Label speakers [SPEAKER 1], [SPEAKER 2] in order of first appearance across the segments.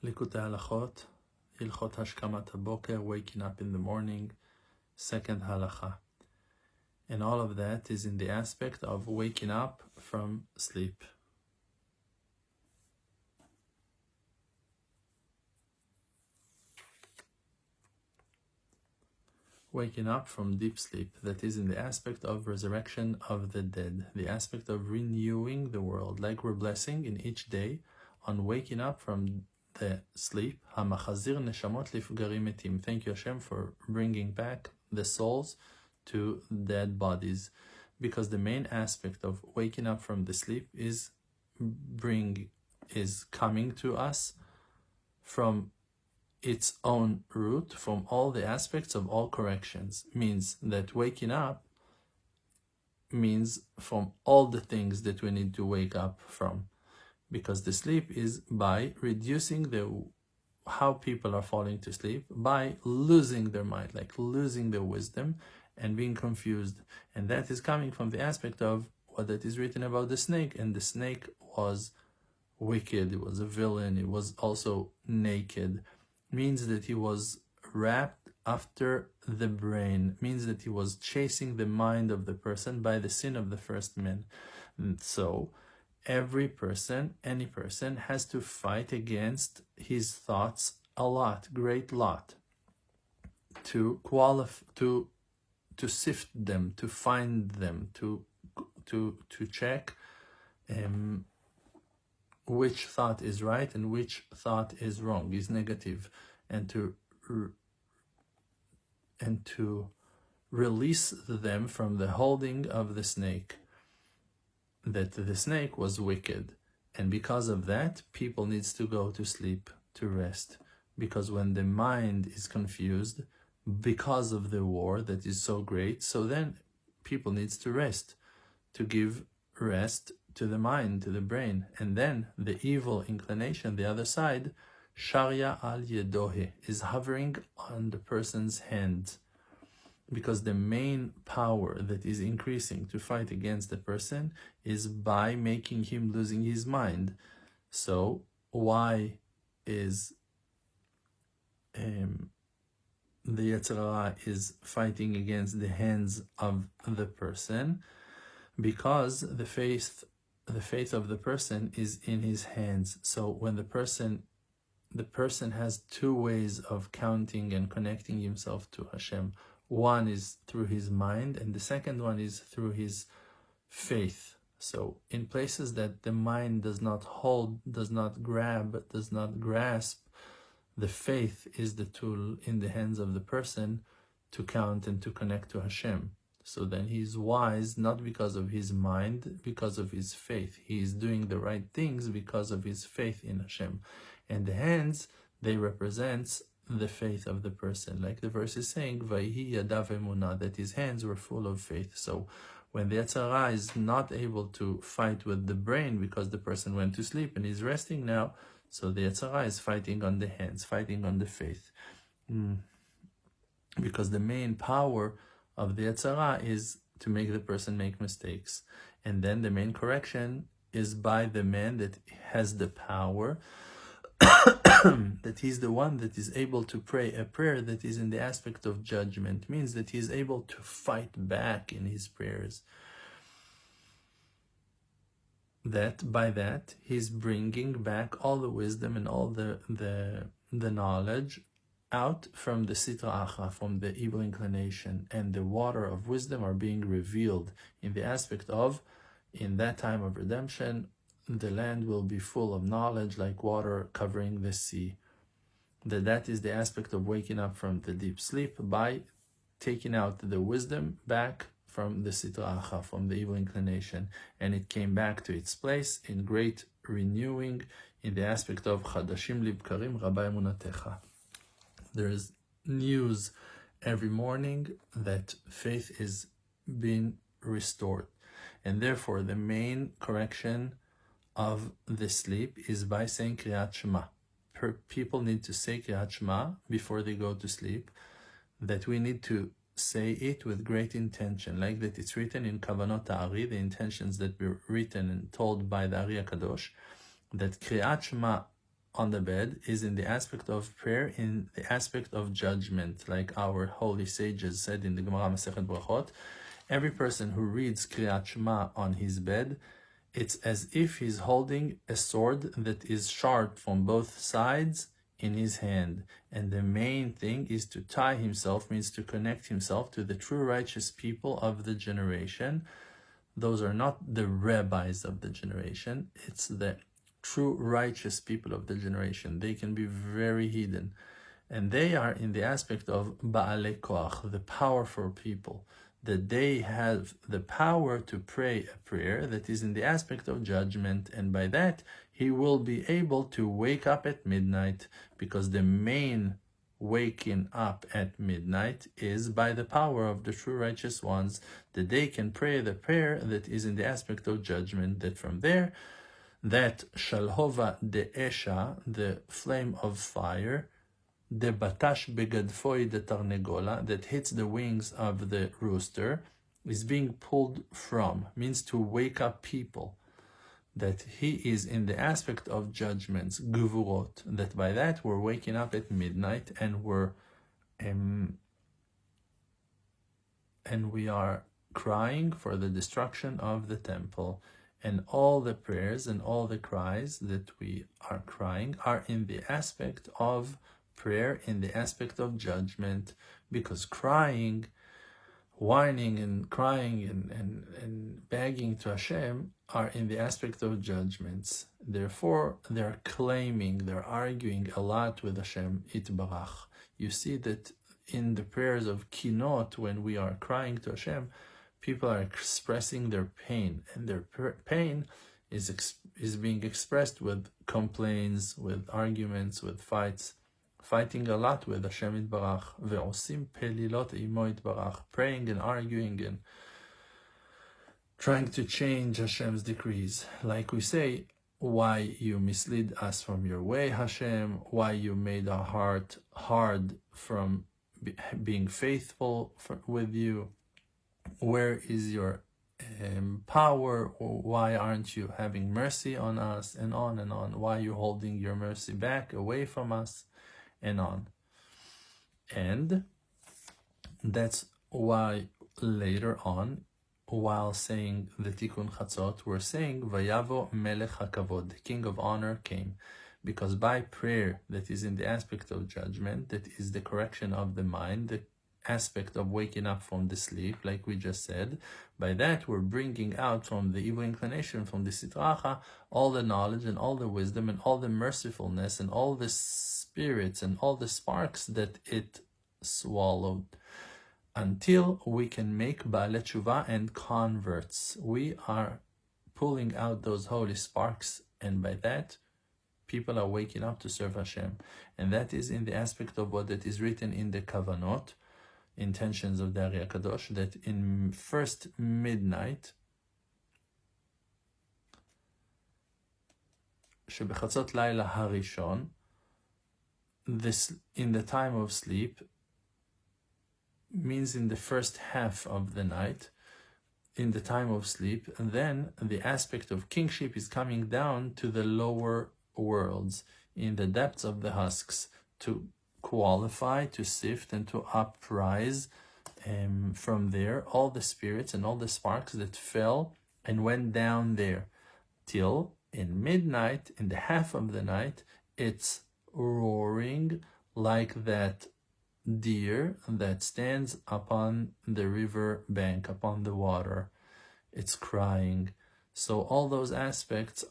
[SPEAKER 1] Lekutey Halachot, Hilchot Hashkamat HaBoker, waking up in the morning, second halacha. And all of that is in the aspect of waking up from sleep. Waking up from deep sleep, that is in the aspect of resurrection of the dead, the aspect of renewing the world, like we're blessing in each day on waking up from the sleep. HaMachazir neshamot lifgarim etim. Thank you, Hashem, for bringing back the souls to dead bodies, because the main aspect of waking up from the sleep is coming to us from its own root, from all the aspects of all corrections. Means that waking up means from all the things that we need to wake up from, because the sleep is by reducing how people are falling to sleep, by losing their mind, like losing their wisdom and being confused. And that is coming from the aspect of what that is written about the snake. And the snake was wicked, it was a villain, it was also naked. Means that he was wrapped after the brain, means that he was chasing the mind of the person by the sin of the first man. And so every person, any person, has to fight against his thoughts a lot, great lot, to sift them, to find them, to check which thought is right and which thought is wrong, is negative, and to release them from the holding of the snake, that the snake was wicked. And because of that, people needs to go to sleep, to rest, because when the mind is confused because of the war that is so great, so then people needs to rest, to give rest to the mind, to the brain. And then the evil inclination, the other side, Sharia al yedohe, is hovering on the person's hand, because the main power that is increasing to fight against the person is by making him losing his mind. So why is the Yetzer Hara is fighting against the hands of the person? Because the faith of the person is in his hands. So when the person has two ways of counting and connecting himself to Hashem. One is through his mind, and the second one is through his faith. So in places that the mind does not hold, does not grab, does not grasp, the faith is the tool in the hands of the person to count and to connect to Hashem. So then he is wise, not because of his mind, because of his faith. He is doing the right things because of his faith in Hashem. And the hands, they represent the faith of the person. Like the verse is saying, Vayhi yadav emunah, that his hands were full of faith. So when the Yetzer Hara is not able to fight with the brain because the person went to sleep and is resting now, so the Yetzer Hara is fighting on the hands, fighting on the faith. Because the main power of the Yetzer Hara is to make the person make mistakes. And then the main correction is by the man that has the power, that he's the one that is able to pray a prayer that is in the aspect of judgment, means that he is able to fight back in his prayers. That by that he's bringing back all the wisdom and all the knowledge out from the sitra achra, from the evil inclination, and the water of wisdom are being revealed in the aspect of, in that time of redemption, the land will be full of knowledge like water covering the sea. That is the aspect of waking up from the deep sleep, by taking out the wisdom back from the sitra achra, from the evil inclination, and it came back to its place in great renewing in the aspect of chadashim libkarim rabbi emunatecha. There is news every morning that faith is being restored, and therefore the main correction of the sleep is by saying Kriyat Shema. People need to say Kriyat Shema before they go to sleep, that we need to say it with great intention, like that it's written in Kavanot Ha'ari, the intentions that were written and told by the Ari HaKadosh, that Kriyat Shema on the bed is in the aspect of prayer, in the aspect of judgment, like our holy sages said in the Gemara Masechet Brachot. Every person who reads Kriyat Shema on his bed, it's as if he's holding a sword that is sharp from both sides in his hand. And the main thing is to tie himself, means to connect himself to the true righteous people of the generation. Those are not the rabbis of the generation, it's the true righteous people of the generation. They can be very hidden. And they are in the aspect of Ba'alei Koach, the powerful people, that they have the power to pray a prayer that is in the aspect of judgment, and by that he will be able to wake up at midnight, because the main waking up at midnight is by the power of the true righteous ones, that they can pray the prayer that is in the aspect of judgment, that from there, that Shalhova de Esha, the flame of fire, the batash begadfoi de tarnegola, that hits the wings of the rooster, is being pulled from, means to wake up people, that he is in the aspect of judgments, gevurot, that by that we're waking up at midnight and we are crying for the destruction of the temple. And all the prayers and all the cries that we are crying are in the aspect of prayer, in the aspect of judgment, because crying, whining and crying and begging to Hashem are in the aspect of judgments. Therefore, they're claiming, they're arguing a lot with Hashem Itbarach. You see that in the prayers of Kinot, when we are crying to Hashem, people are expressing their pain, and their pain is being expressed with complaints, with arguments, with fights, fighting a lot with Hashem Itbarach, ve'osim pelilot imo Itbarach, praying and arguing and trying to change Hashem's decrees. Like we say, why you mislead us from your way, Hashem, why you made our heart hard from being faithful with you, where is your power, or why aren't you having mercy on us, and on and on, why are you holding your mercy back away from us, and on. And that's why later on, while saying the Tikkun Chatzot, we're saying Vayavo Melech HaKavod, the King of Honor came, because by prayer that is in the aspect of judgment, that is the correction of the mind, the aspect of waking up from the sleep, like we just said, by that we're bringing out from the evil inclination, from the sitracha, all the knowledge and all the wisdom and all the mercifulness and all the spirits and all the sparks that it swallowed, until we can make Ba'alei Tshuva and converts. We are pulling out those holy sparks, and by that people are waking up to serve Hashem. And that is in the aspect of what that is written in the Kavanot, intentions of the Ari HaKadosh, that in first midnight, shebechatzot laila harishon, this in the time of sleep, means in the first half of the night, in the time of sleep, and then the aspect of kingship is coming down to the lower worlds, in the depths of the husks, to qualify, to sift, and to uprise from there all the spirits and all the sparks that fell and went down there, till in midnight, in the half of the night, it's roaring like that deer that stands upon the river bank, upon the water. It's crying. So all those aspects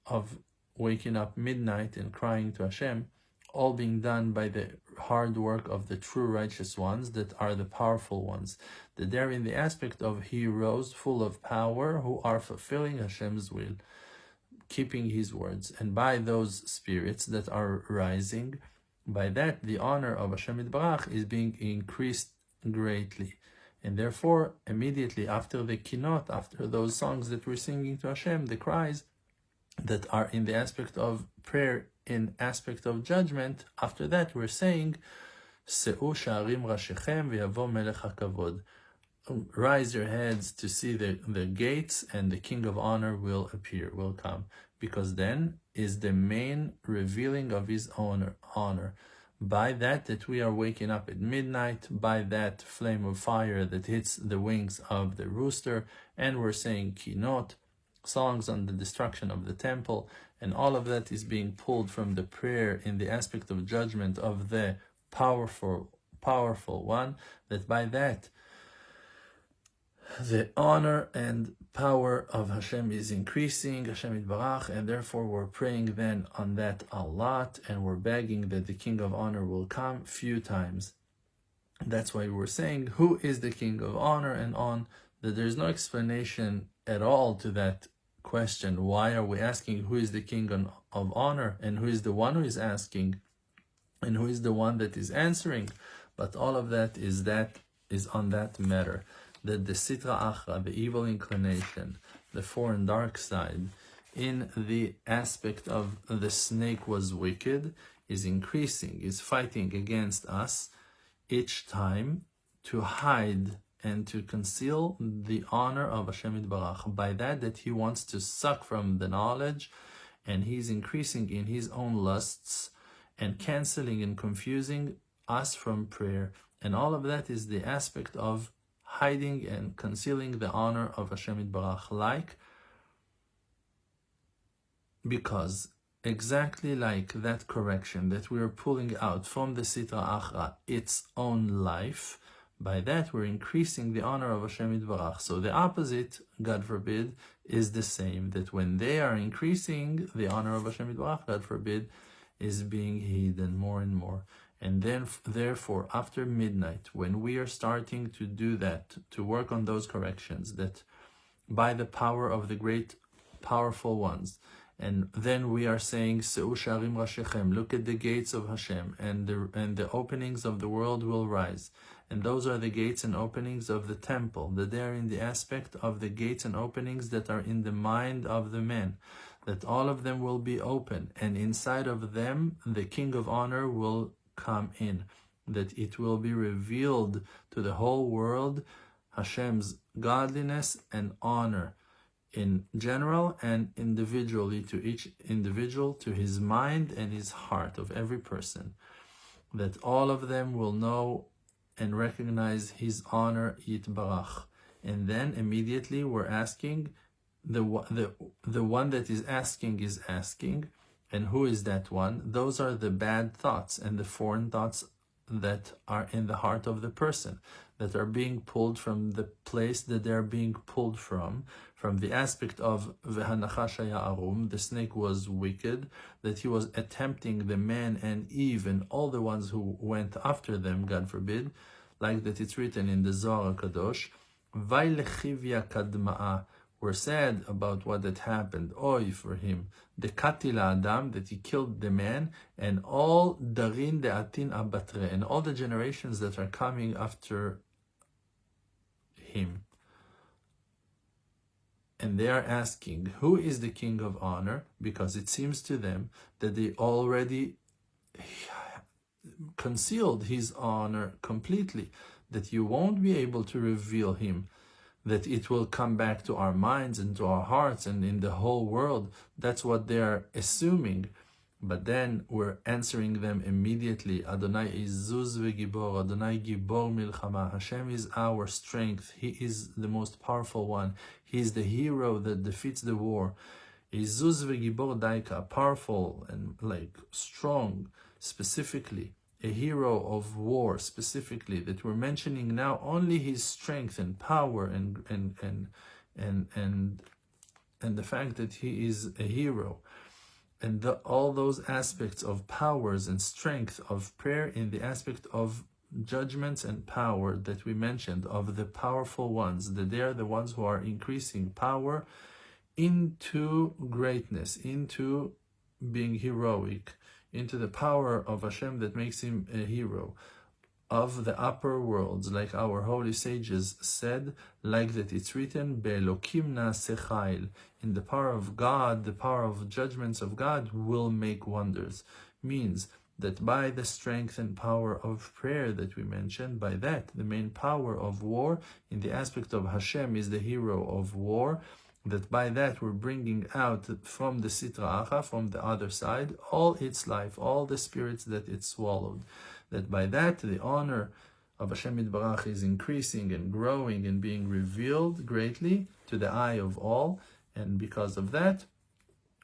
[SPEAKER 1] of waking up midnight and crying to Hashem, all being done by the hard work of the true righteous ones, that are the powerful ones, that they're in the aspect of heroes full of power who are fulfilling Hashem's will, keeping his words. And by those spirits that are rising, by that the honor of Hashem Yitbarach is being increased greatly. And therefore, immediately after the kinot, after those songs that we're singing to Hashem, the cries that are in the aspect of prayer, in aspect of judgment, after that we're saying, Se'u sha'arim rashechem v'yavo melech hakavod. Rise your heads to see the gates, and the King of Honor will appear, will come. Because then is the main revealing of his honor. By that we are waking up at midnight, by that flame of fire that hits the wings of the rooster, and we're saying kinot, songs on the destruction of the temple, and all of that is being pulled from the prayer in the aspect of judgment of the powerful one, that by that the honor and power of Hashem is increasing, Hashem Yitbarach, and therefore we're praying then on that a lot, and we're begging that the King of Honor will come few times. That's why we're saying, who is the King of Honor, and on that there's no explanation at all to that question. Why are we asking who is the King of Honor, and who is the one who is asking, and who is the one that is answering? But all of that is on that matter, that the Sitra Achra, the evil inclination, the foreign dark side, in the aspect of the snake was wicked, is increasing, is fighting against us each time to hide and to conceal the honor of Hashem Yitbarach. By that he wants to suck from the knowledge, and he's increasing in his own lusts and canceling and confusing us from prayer. And all of that is the aspect of hiding and concealing the honor of Hashem Yitbarach, because exactly like that correction that we are pulling out from the Sitra Achra, its own life, by that we're increasing the honor of Hashem Yitbarach. So the opposite, God forbid, is the same, that when they are increasing, the honor of Hashem Yitbarach, God forbid, is being hidden more and more. And then, therefore, after midnight, when we are starting to do that, to work on those corrections, that by the power of the great powerful ones, and then we are saying, Se'u sharim rashechem, look at the gates of Hashem, and the openings of the world will rise. And those are the gates and openings of the temple, that they are in the aspect of the gates and openings that are in the mind of the man, that all of them will be open, and inside of them the King of Honor will come in, that it will be revealed to the whole world Hashem's godliness and honor in general and individually, to each individual, to his mind and his heart of every person, that all of them will know and recognize his honor Yitbarach. And then immediately we're asking, the one that is asking, and who is that one? Those are the bad thoughts and the foreign thoughts that are in the heart of the person, that are being pulled from the place that they're being pulled from the aspect of V'hanachash haya arum, the snake was wicked, that he was attempting the man and Eve and all the ones who went after them, God forbid, like that it's written in the Zohar Kadosh, Vaylechivya kadma'a, were sad about what had happened. Oy for him. The katila adam, that he killed the man, and all darin de atin abatre, and all the generations that are coming after him. And they are asking, who is the King of Honor? Because it seems to them that they already concealed his honor completely, that you won't be able to reveal him, that it will come back to our minds and to our hearts and in the whole world. That's what they are assuming. But then we're answering them immediately. Adonai is Zuz v'gibor, Adonai gibor milchama. Hashem is our strength. He is the most powerful one. He is the hero that defeats the war. Izuz v'gibor daika, powerful and strong, specifically. A hero of war, specifically, that we're mentioning now only his strength and power and the fact that he is a hero, and all those aspects of powers and strength of prayer in the aspect of judgments and power that we mentioned, of the powerful ones, that they are the ones who are increasing power into greatness, into being heroic, into the power of Hashem that makes him a hero of the upper worlds, like our holy sages said, like that it's written, Be'elokim na'aseh chayil, in the power of God, the power of judgments of God will make wonders. Means that by the strength and power of prayer that we mentioned, by that, the main power of war, in the aspect of Hashem is the hero of war, that by that we're bringing out from the Sitra Achra, from the other side, all its life, all the spirits that it swallowed. That by that the honor of Hashem Yitbarach is increasing and growing and being revealed greatly to the eye of all. And because of that,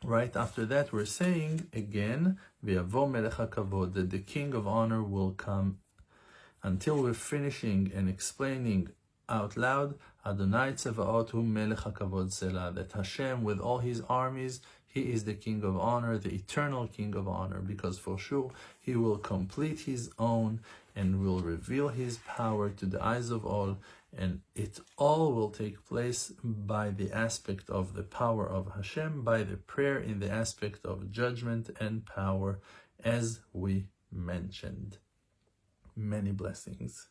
[SPEAKER 1] right after that, we're saying again, V'yavo melech hakavod, that the King of Honor will come, until we're finishing and explaining out loud, Adonai Tzevaot hu melech hakavod selah, that Hashem with all his armies, he is the King of Honor, the eternal King of Honor, because for sure he will complete his own and will reveal his power to the eyes of all, and it all will take place by the aspect of the power of Hashem, by the prayer in the aspect of judgment and power, as we mentioned. Many blessings.